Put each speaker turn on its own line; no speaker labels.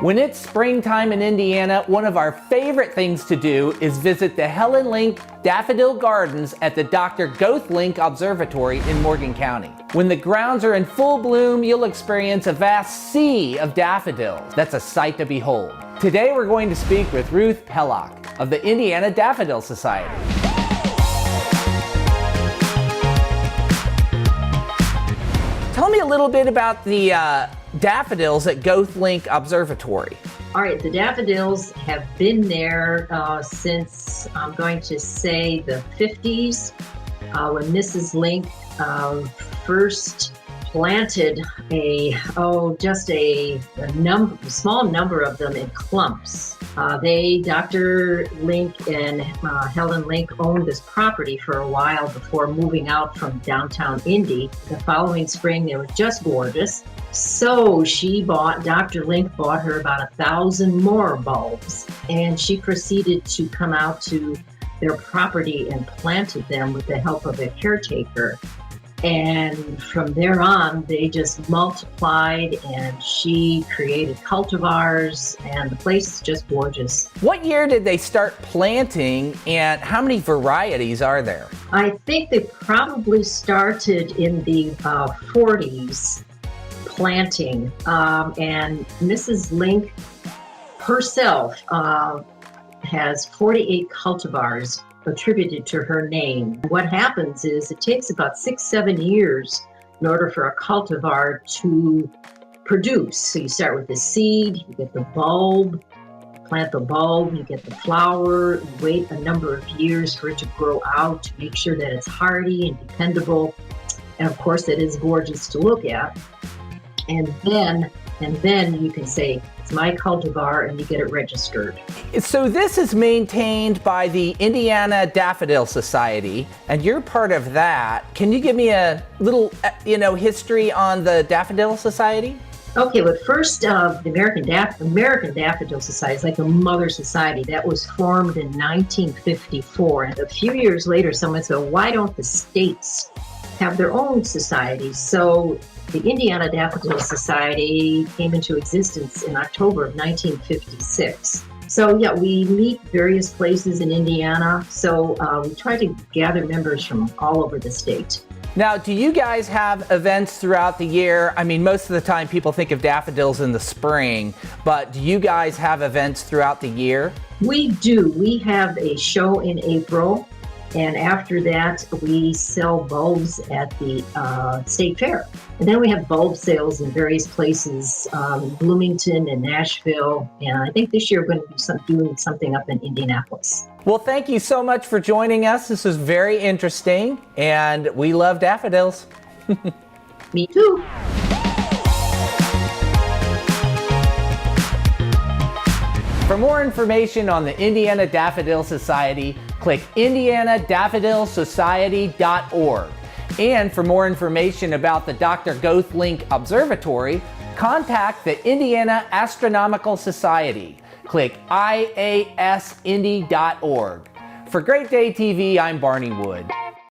When it's springtime in Indiana, one of our favorite things to do is visit the Helen Link Daffodil Gardens at the Dr. Goethe Link Observatory in Morgan County. When the grounds are in full bloom, you'll experience a vast sea of daffodils. That's a sight to behold. Today we're going to speak with Ruth Pellock of the Indiana Daffodil Society. Tell me a little bit about the daffodils at Goethe Link Observatory.
All right, the daffodils have been there since, I'm going to say, the 50s, when Mrs. Link first planted just a small number of them in clumps. Dr. Link and Helen Link owned this property for a while before moving out from downtown Indy. The following spring, they were just gorgeous. So Dr. Link bought her about 1,000 more bulbs, and she proceeded to come out to their property and planted them with the help of a caretaker. And from there on, they just multiplied, and she created cultivars, and the place is just gorgeous.
What year did they start planting, and how many varieties are there?
I think they probably started in the 40s planting, and Mrs. Link herself has 48 cultivars attributed to her name. What happens is it takes about 6-7 years in order for a cultivar to produce. So you start with the seed, you get the bulb, plant the bulb, you get the flower, you wait a number of years for it to grow out to make sure that it's hardy and dependable, and of course that is gorgeous to look at. And then you can say, it's my cultivar, and you get it registered.
So this is maintained by the Indiana Daffodil Society, and you're part of that. Can you give me a little, history on the Daffodil Society?
Okay, but first, the American Daffodil Society is like a mother society that was formed in 1954. And a few years later, someone said, why don't the states have their own societies? So the Indiana Daffodil Society came into existence in October of 1956. So yeah, we meet various places in Indiana. So we try to gather members from all over the state.
Now, do you guys have events throughout the year? I mean, most of the time people think of daffodils in the spring, but do you guys have events throughout the year?
We do. We have a show in April. And after that, we sell bulbs at the State Fair. And then we have bulb sales in various places, Bloomington and Nashville. And I think this year we're going to be doing something up in Indianapolis.
Well, thank you so much for joining us. This was very interesting, and we love daffodils.
Me too.
For more information on the Indiana Daffodil Society, click indianadaffodilsociety.org. And for more information about the Dr. Goethe Link Observatory, contact the Indiana Astronomical Society. Click iasindy.org. For Great Day TV, I'm Barney Wood.